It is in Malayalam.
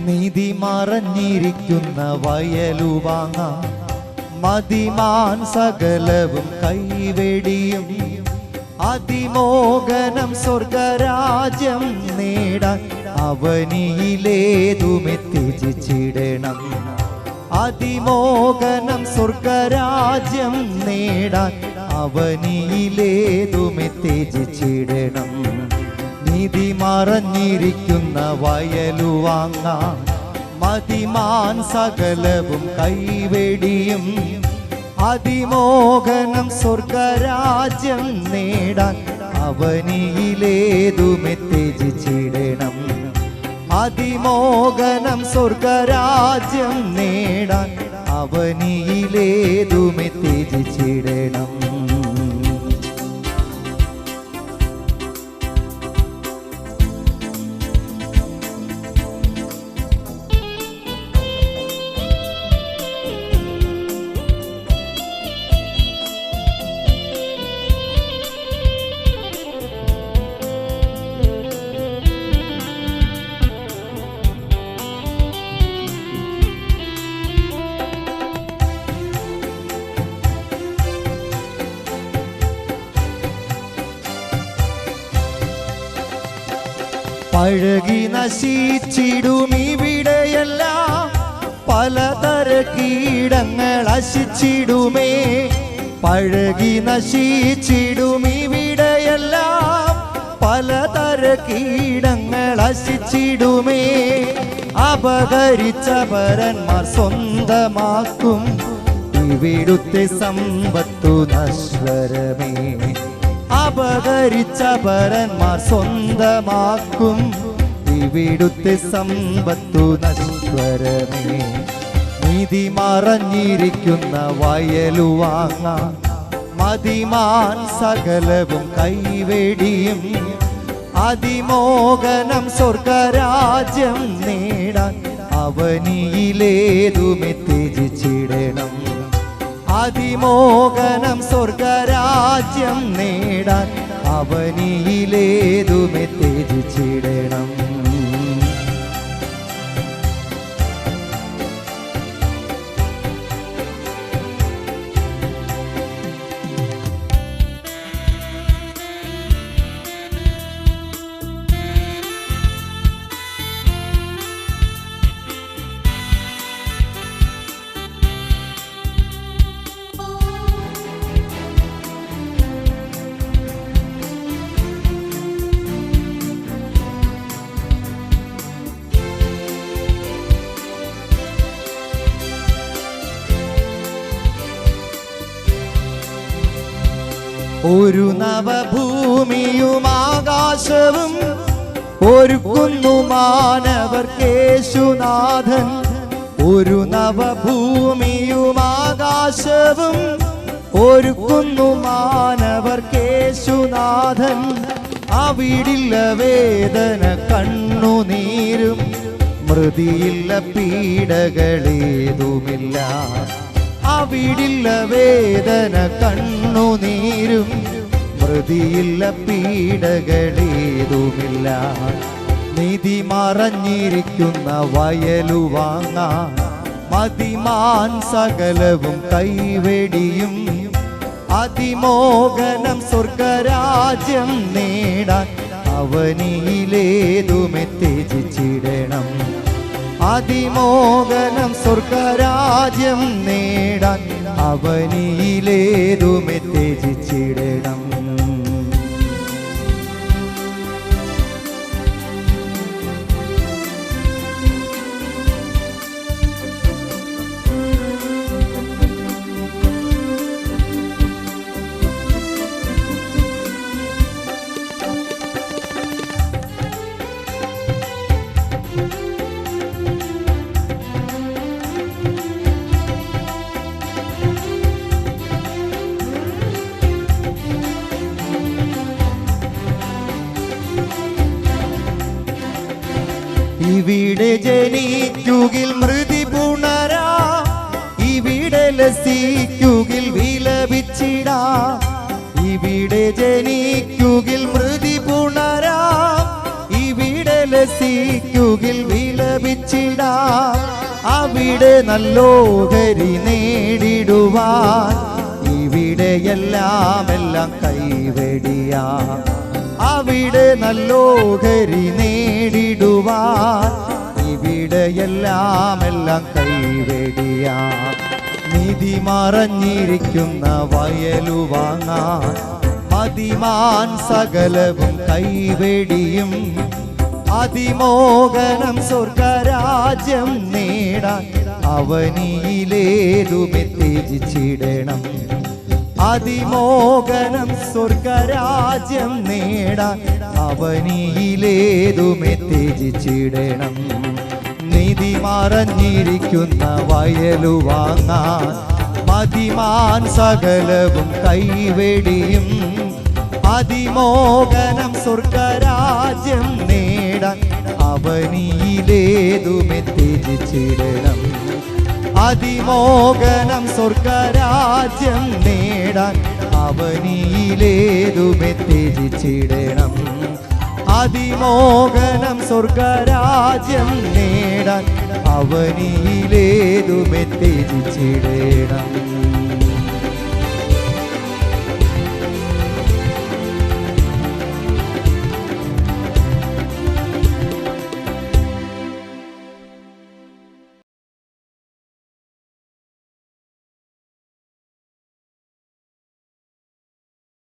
നീതി മറഞ്ഞിരിക്കുന്ന വയലുവാങ്ങാം മതിമാൻ സകലവും കൈവെടിയും അതിമോഹനം സ്വർഗരാജ്യം നേടാൻ അവനിയിലേതുമെ ത്യജിച്ചിടണം. അതിമോഹനം സ്വർഗരാജ്യം നേടാൻ അവനിയിലേതുമെ ത്യജിച്ചിടണം. നീതി മറഞ്ഞിരിക്കുന്ന വയലുവാങ്ങാം മതിമാൻ സകലവും കൈവെടിയും അതിമോഹനം സ്വർഗരാജ്യം നേടാൻ അവനിയിലേതുമെ ത്യജിച്ചിടണം. അതിമോഹനം സ്വർഗരാജ്യം നേടാൻ അവനിയിലേതുമെ ത്യജിച്ചിടണം. പഴകി നശിച്ചിടുമിവിടെയെല്ലാം പലതര കീടങ്ങൾ അശിച്ചിടുമേ. പഴകി നശിച്ചിടുമിവിടെയെല്ലാം പലതര കീടങ്ങൾ അശിച്ചിടുമേ. അപകരിച്ച പരന്മാർ സ്വന്തമാക്കും ഇവിടുത്തെ സമ്പത്തു നശ്വരമേ. അപകരിച്ച പരന്മാർ സ്വന്തമാക്കും ഇവിടുത്തെ സമ്പത്തു നശ്വരമേ. നീതി മറഞ്ഞിരിക്കുന്ന വയലുവാങ്ങാം മതിമാൻ സകലവും കൈവെടിയും അതിമോഹനം സ്വർഗരാജ്യം നേടാൻ അവനിയിലേതുമെ ത്യജിച്ചിടണം. അതിമോഹനം സ്വർഗരാജ്യം നേടാൻ അവനിയിലേതുമെ ത്യജിച്ചിടണം. ഒരു നവഭൂമിയും ആകാശവും ഒരുക്കുന്നു മാനവർക്കേശുനാഥൻ. ഒരു നവഭൂമിയും ആകാശവും ഒരുക്കുന്നു മാനവർക്കേശുനാഥൻ. അവിടില്ല വേദന കണ്ണുനീരും മൃതിയില്ല പീഡകളേതുമില്ല. അവിടില്ല വേദന കണ്ണുനീരും മൃതിയില്ല പീഡകളേതുമില്ല. നീതി മറഞ്ഞിരിക്കുന്ന വയലുവാങ്ങാം മതിമാൻ സകലവും കൈവെടിയും അതിമോഹനം സ്വർഗരാജ്യം നേടാൻ അവനിയിലേതുമെ ത്യജിച്ചിടണം. അതിമോഹനം സ്വർഗരാജ്യം നേടാൻ അവനിയിലേതുമെ ത്യജിച്ചിടണം. ഇവിടെ ജനിക്കുകിൽ മൃതി പുണരാ, ഇവിടെ ലസിക്കുകിൽ വിലപിച്ചിടാ. ഇവിടെ ജനിക്കുകിൽ മൃതി പുണരാ, ഇവിടെ ലസിക്കുകിൽ വില വിലപിച്ചിടാം. അവിടെ നല്ലോഹരി നേടിടുവാൻ ഇവിടെയെല്ലാം കൈവെടിയാം. അവിടെ നല്ലോഹരി നേടിടുവാൻ ഇവിടെയെല്ലാം കൈവെടിയാം. നിധി മറഞ്ഞിരിക്കുന്ന വയലു വാങ്ങാൻ മതിമാൻ സകലവും കൈവെടിയും. അതിമോഹനം സ്വർഗരാജ്യം നേടാൻ അവനിയിലേതുമെ ത്യജിച്ചിടണം. അതിമോഹനം സ്വർഗരാജ്യം നേടാൻ അവനിയിലേതുമെ ത്യജിച്ചിടണം. നിധി മറഞ്ഞിരിക്കുന്ന വയലു വാങ്ങാൻ മതിമാൻ സകലവും കൈവെടിയും. അതിമോഹനം സ്വർഗരാജ്യം നേടാൻ അവനിയിലേതുമെ ത്യജിച്ചിടണം. അതിമോഹനം സ്വർഗരാജ്യം നേടാൻ അവനിയിലേതുമെ ത്യജിച്ചിടണം. അതിമോഹനം സ്വർഗരാജ്യം നേടാൻ അവനിയിലേതുമെ ത്യജിച്ചിടണം.